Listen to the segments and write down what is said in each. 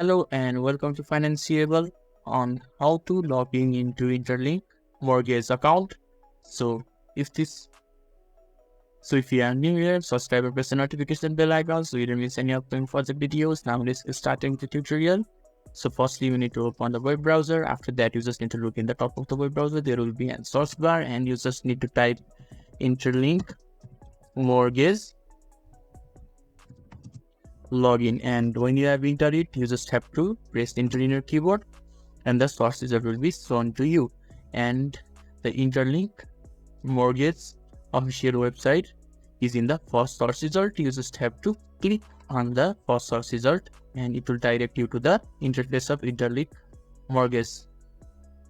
Hello and welcome to Financeable on how to log in into Interlinc mortgage account. So if this if you are new here, subscribe and press the notification bell icon so you don't miss any upcoming project videos. Now let's get started with the tutorial. So firstly you need to open the web browser. After that you just need to look in the top of the web browser. There will be a search bar and you just need to type Interlinc mortgage login, and when you have entered it you just have to press enter in your keyboard and the search result will be shown to you. And the Interlinc mortgage official website is in the first search result. You just have to click on the first search result and it will direct you to the interface of Interlinc mortgage.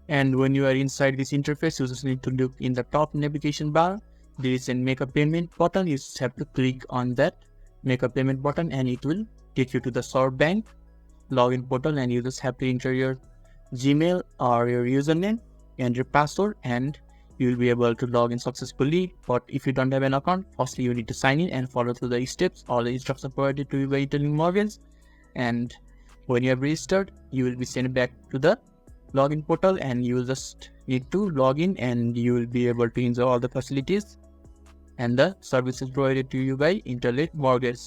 And when you are inside this interface you just need to look in the top navigation bar. There is a make a payment button. You just have to click on that make a payment button and it will take you to the Shore Bank login portal, and you just have to enter your Gmail or your username and your password and you will be able to log in successfully. But if you don't have an account, firstly you need to sign in and follow through the steps. All the instructions provided to you by Interlinc Mortgage, and when you have registered you will be sent back to the login portal and you will just need to log in and you will be able to enjoy all the facilities and the services provided to you by Interlinc Mortgage.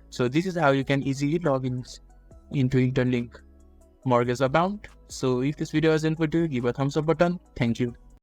So this is how you can easily log in into Interlinc Mortgage account. So if this video was helpful to you, give a thumbs up button. Thank you.